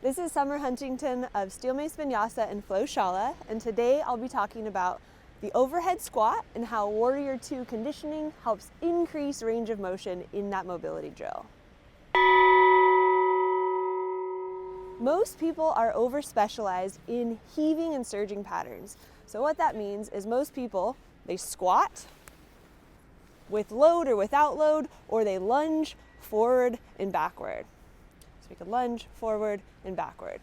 This is Summer Huntington of Steel Mace Vinyasa and FlowShala, and today I'll be talking about the overhead squat and how Warrior 2 conditioning helps increase range of motion in that mobility drill. Most people are over-specialized in heaving and surging patterns. So what that means is most people, they squat with load or without load, or they lunge forward and backward. So we can lunge forward and backward.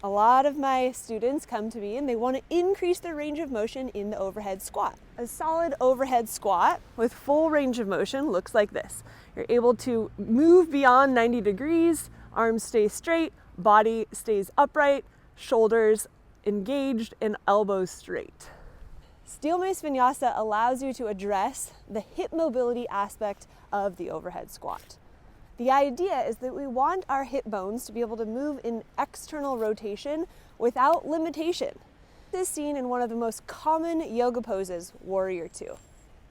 A lot of my students come to me and they want to increase their range of motion in the overhead squat. A solid overhead squat with full range of motion looks like this. You're able to move beyond 90 degrees, arms stay straight, body stays upright, shoulders engaged, and elbows straight. Steel Mace Vinyasa allows you to address the hip mobility aspect of the overhead squat. The idea is that we want our hip bones to be able to move in external rotation without limitation. This is seen in one of the most common yoga poses, Warrior 2.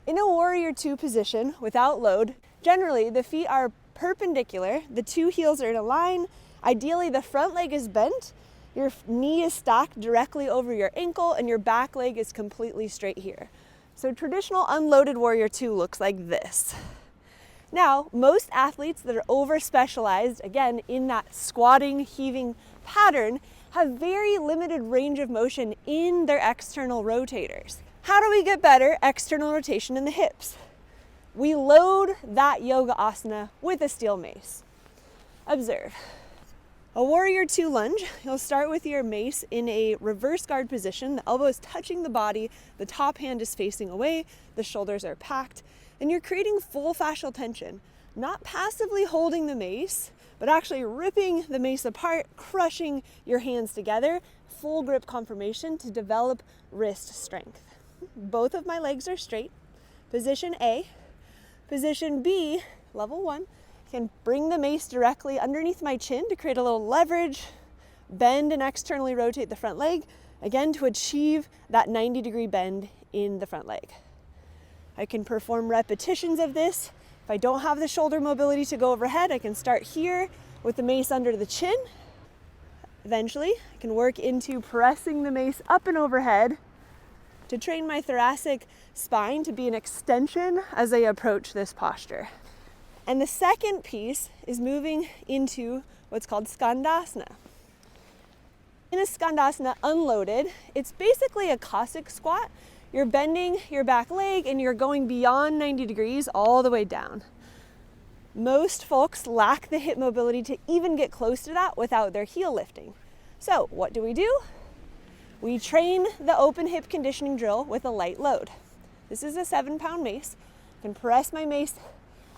In a Warrior 2 position without load, generally the feet are perpendicular, the two heels are in a line, ideally the front leg is bent, your knee is stacked directly over your ankle, and your back leg is completely straight here. So traditional unloaded Warrior 2 looks like this. Now, most athletes that are over-specialized, again, in that squatting, heaving pattern, have very limited range of motion in their external rotators. How do we get better external rotation in the hips? We load that yoga asana with a steel mace. Observe. A Warrior 2 lunge, you'll start with your mace in a reverse guard position. The elbow is touching the body, the top hand is facing away, the shoulders are packed, and you're creating full fascial tension, not passively holding the mace, but actually ripping the mace apart, crushing your hands together, full grip conformation to develop wrist strength. Both of my legs are straight. Position A. Position B, level 1, can bring the mace directly underneath my chin to create a little leverage, bend and externally rotate the front leg, again to achieve that 90-degree bend in the front leg. I can perform repetitions of this. If I don't have the shoulder mobility to go overhead, I can start here with the mace under the chin. Eventually, I can work into pressing the mace up and overhead to train my thoracic spine to be an extension as I approach this posture. And the second piece is moving into what's called Skandasana. In a Skandasana unloaded, it's basically a Cossack squat. You're bending your back leg and you're going beyond 90 degrees all the way down. Most folks lack the hip mobility to even get close to that without their heel lifting. So what do? We train the open hip conditioning drill with a light load. This is a 7-pound mace. I can press my mace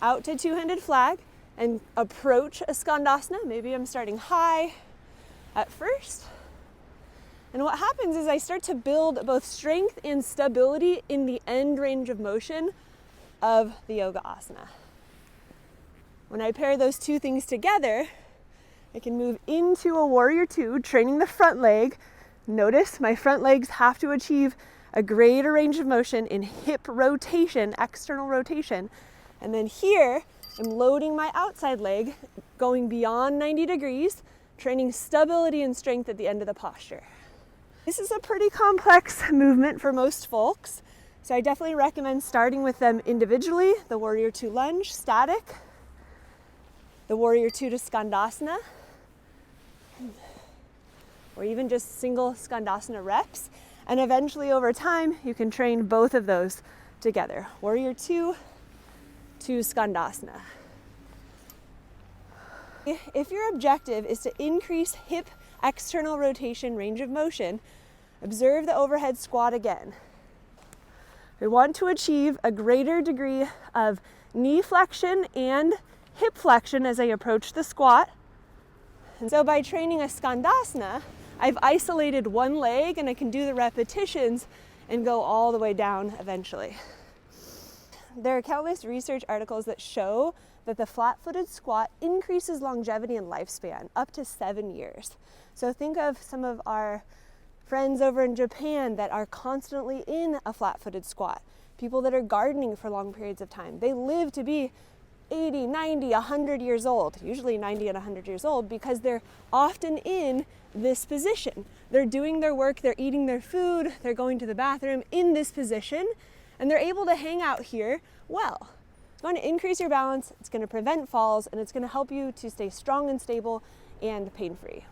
out to two-handed flag and approach a Skandasana. Maybe I'm starting high at first. And what happens is I start to build both strength and stability in the end range of motion of the yoga asana. When I pair those two things together, I can move into a Warrior 2, training the front leg. Notice my front legs have to achieve a greater range of motion in hip rotation, external rotation. And then here, I'm loading my outside leg, going beyond 90 degrees, training stability and strength at the end of the posture. This is a pretty complex movement for most folks, so I definitely recommend starting with them individually. The Warrior 2 lunge, static. The Warrior 2 to Skandasana, or even just single Skandasana reps. And eventually over time, you can train both of those together. Warrior 2 to Skandasana. If your objective is to increase hip external rotation range of motion, observe the overhead squat again. We want to achieve a greater degree of knee flexion and hip flexion as I approach the squat. And so by training a Skandasana, I've isolated one leg and I can do the repetitions and go all the way down eventually. There are countless research articles that show that the flat-footed squat increases longevity and lifespan up to 7 years. So think of some of our friends over in Japan that are constantly in a flat-footed squat. People that are gardening for long periods of time. They live to be 80, 90, 100 years old, usually 90 and 100 years old, because they're often in this position. They're doing their work, they're eating their food, they're going to the bathroom in this position, and they're able to hang out here well. It's going to increase your balance, it's going to prevent falls, and it's going to help you to stay strong and stable and pain-free.